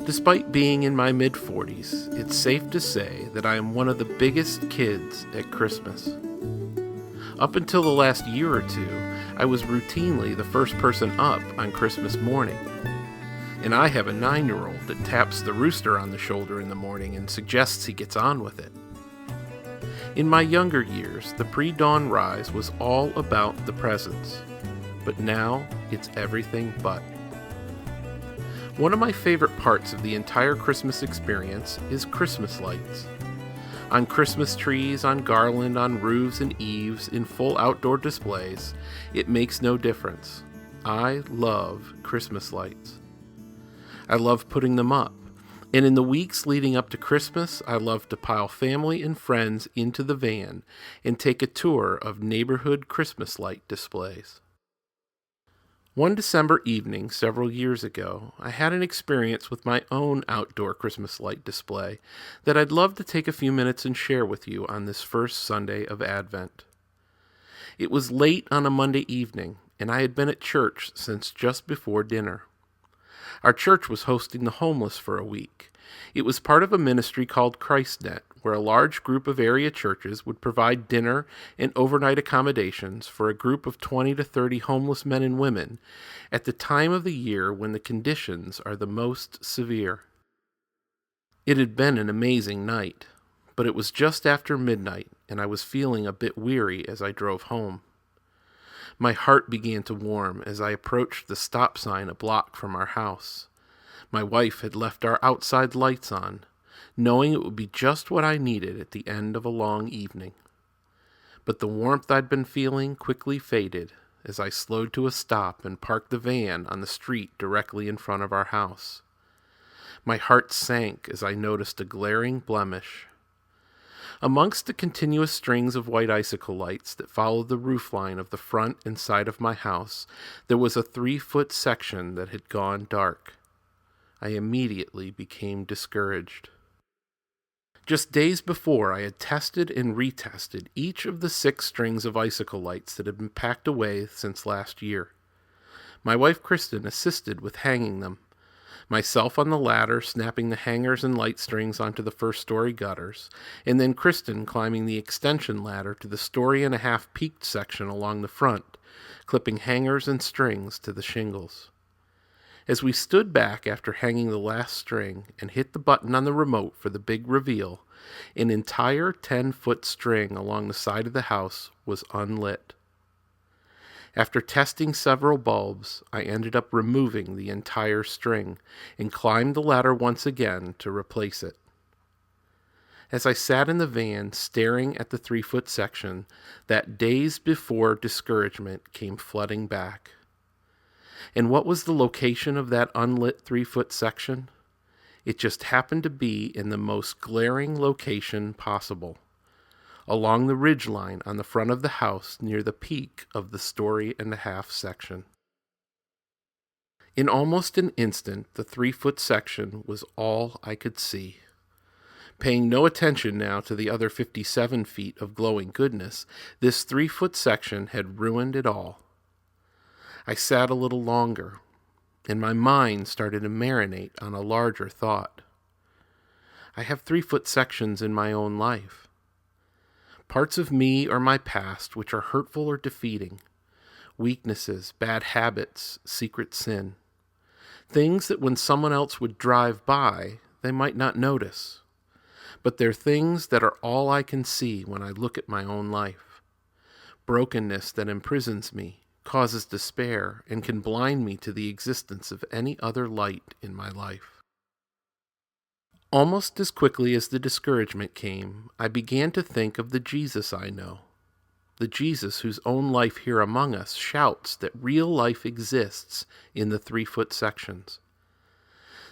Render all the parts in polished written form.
Despite being in my mid-40s, it's safe to say that I am one of the biggest kids at Christmas. Up until the last year or two, I was routinely the first person up on Christmas morning. And I have a 9-year-old that taps the rooster on the shoulder in the morning and suggests he gets on with it. In my younger years, the pre-dawn rise was all about the presents. But now, it's everything but. One of my favorite parts of the entire Christmas experience is Christmas lights. On Christmas trees, on garland, on roofs and eaves, in full outdoor displays, it makes no difference. I love Christmas lights. I love putting them up, and in the weeks leading up to Christmas, I love to pile family and friends into the van and take a tour of neighborhood Christmas light displays. One December evening several years ago, I had an experience with my own outdoor Christmas light display that I'd love to take a few minutes and share with you on this first Sunday of Advent. It was late on a Monday evening, and I had been at church since just before dinner. Our church was hosting the homeless for a week. It was part of a ministry called ChristNet, where a large group of area churches would provide dinner and overnight accommodations for a group of 20 to 30 homeless men and women at the time of the year when the conditions are the most severe. It had been an amazing night, but it was just after midnight, and I was feeling a bit weary as I drove home. My heart began to warm as I approached the stop sign a block from our house. My wife had left our outside lights on, knowing it would be just what I needed at the end of a long evening. But the warmth I'd been feeling quickly faded as I slowed to a stop and parked the van on the street directly in front of our house. My heart sank as I noticed a glaring blemish. Amongst the continuous strings of white icicle lights that followed the roofline of the front and side of my house, there was a 3-foot section that had gone dark. I immediately became discouraged. Just days before, I had tested and retested each of the 6 strings of icicle lights that had been packed away since last year. My wife Kristen assisted with hanging them, myself on the ladder snapping the hangers and light strings onto the first-story gutters, and then Kristen climbing the extension ladder to the 1.5-story peaked section along the front, clipping hangers and strings to the shingles. As we stood back after hanging the last string and hit the button on the remote for the big reveal, an entire 10-foot string along the side of the house was unlit. After testing several bulbs, I ended up removing the entire string and climbed the ladder once again to replace it. As I sat in the van staring at the 3-foot section, that days before discouragement came flooding back. And what was the location of that unlit 3-foot section? It just happened to be in the most glaring location possible, along the ridge line on the front of the house near the peak of the 1.5-story section. In almost an instant, the 3-foot section was all I could see. Paying no attention now to the other 57 feet of glowing goodness, this 3-foot section had ruined it all. I sat a little longer, and my mind started to marinate on a larger thought. I have 3-foot sections in my own life. Parts of me or my past which are hurtful or defeating. Weaknesses, bad habits, secret sin. Things that when someone else would drive by, they might not notice. But they're things that are all I can see when I look at my own life. Brokenness that imprisons me, causes despair, and can blind me to the existence of any other light in my life. Almost as quickly as the discouragement came, I began to think of the Jesus I know, the Jesus whose own life here among us shouts that real life exists in the 3-foot sections,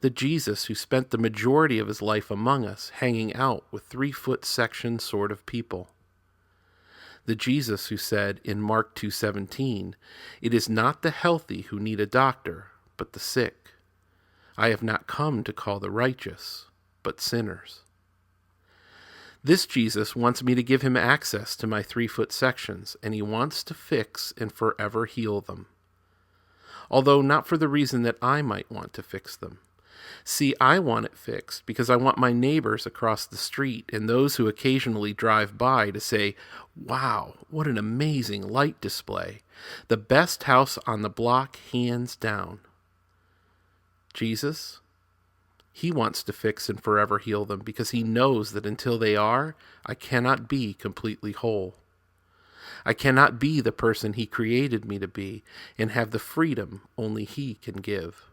the Jesus who spent the majority of his life among us hanging out with 3-foot section sort of people. The Jesus who said in Mark 2:17, "It is not the healthy who need a doctor, but the sick. I have not come to call the righteous, but sinners." This Jesus wants me to give him access to my 3-foot sections, and he wants to fix and forever heal them. Although not for the reason that I might want to fix them. See, I want it fixed because I want my neighbors across the street and those who occasionally drive by to say, "Wow, what an amazing light display. The best house on the block, hands down." Jesus, he wants to fix and forever heal them because he knows that until they are, I cannot be completely whole. I cannot be the person he created me to be and have the freedom only he can give.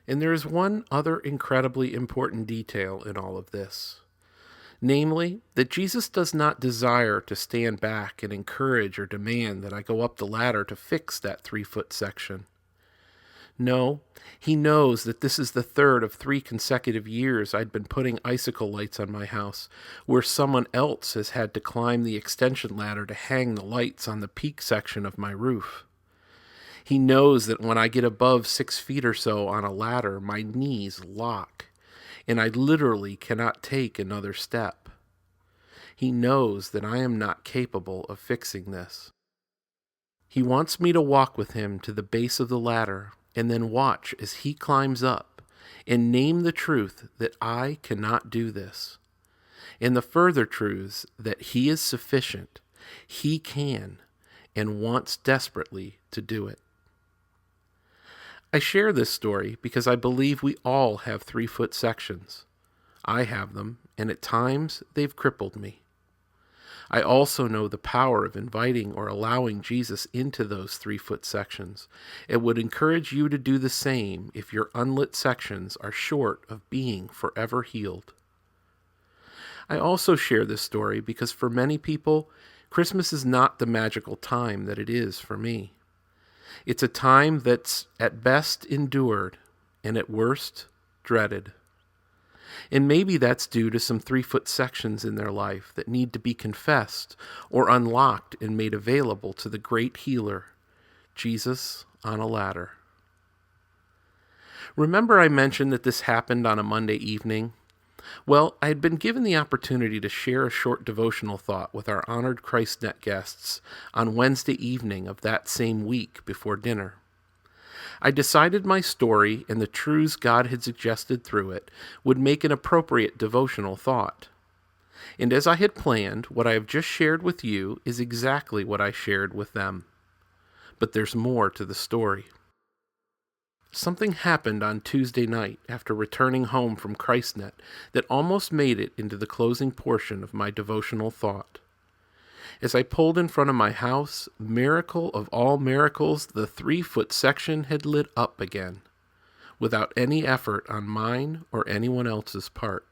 And there is one other incredibly important detail in all of this. Namely, that Jesus does not desire to stand back and encourage or demand that I go up the ladder to fix that 3-foot section. No, he knows that this is the third of 3 consecutive years I'd been putting icicle lights on my house, where someone else has had to climb the extension ladder to hang the lights on the peak section of my roof. He knows that when I get above 6 feet or so on a ladder, my knees lock, and I literally cannot take another step. He knows that I am not capable of fixing this. He wants me to walk with him to the base of the ladder and then watch as he climbs up and name the truth that I cannot do this, and the further truths that he is sufficient, he can, and wants desperately to do it. I share this story because I believe we all have 3-foot sections. I have them, and at times they've crippled me. I also know the power of inviting or allowing Jesus into those 3-foot sections. It would encourage you to do the same if your unlit sections are short of being forever healed. I also share this story because for many people, Christmas is not the magical time that it is for me. It's a time that's at best endured and at worst dreaded. And maybe that's due to some 3-foot sections in their life that need to be confessed or unlocked and made available to the great healer, Jesus on a ladder. Remember I mentioned that this happened on a Monday evening? Well, I had been given the opportunity to share a short devotional thought with our honored ChristNet guests on Wednesday evening of that same week before dinner. I decided my story and the truths God had suggested through it would make an appropriate devotional thought. And as I had planned, what I have just shared with you is exactly what I shared with them. But there's more to the story. Something happened on Tuesday night after returning home from ChristNet that almost made it into the closing portion of my devotional thought. As I pulled in front of my house, miracle of all miracles, the 3-foot section had lit up again, without any effort on mine or anyone else's part.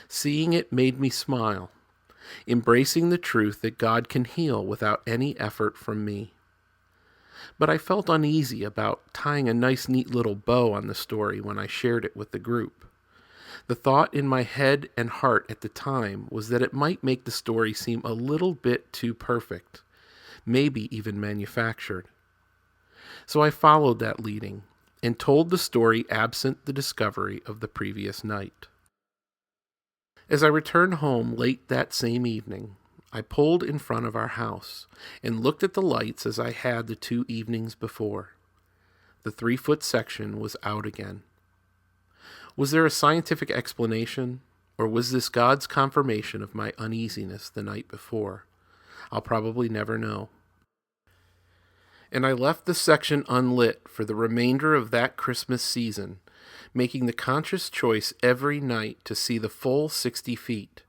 Seeing it made me smile, embracing the truth that God can heal without any effort from me. But I felt uneasy about tying a nice neat little bow on the story when I shared it with the group. The thought in my head and heart at the time was that it might make the story seem a little bit too perfect, maybe even manufactured. So I followed that leading and told the story absent the discovery of the previous night. As I returned home late that same evening, I pulled in front of our house and looked at the lights as I had the 2 evenings before. The 3-foot section was out again. Was there a scientific explanation, or was this God's confirmation of my uneasiness the night before? I'll probably never know. And I left the section unlit for the remainder of that Christmas season, making the conscious choice every night to see the full 60 feet,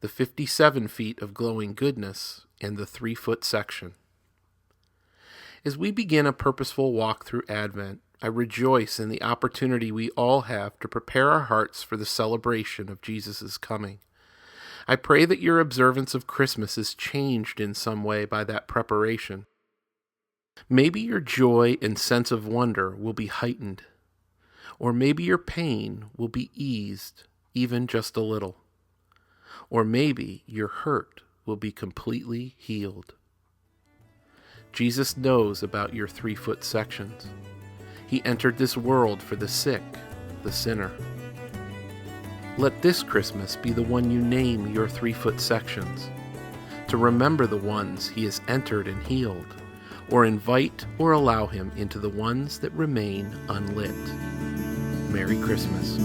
the 57 feet of glowing goodness, and the 3-foot section. As we begin a purposeful walk through Advent, I rejoice in the opportunity we all have to prepare our hearts for the celebration of Jesus' coming. I pray that your observance of Christmas is changed in some way by that preparation. Maybe your joy and sense of wonder will be heightened, or maybe your pain will be eased, even just a little. Or maybe your hurt will be completely healed. Jesus knows about your 3-foot sections. He entered this world for the sick, the sinner. Let this Christmas be the one you name your 3-foot sections, to remember the ones he has entered and healed, or invite or allow him into the ones that remain unlit. Merry Christmas.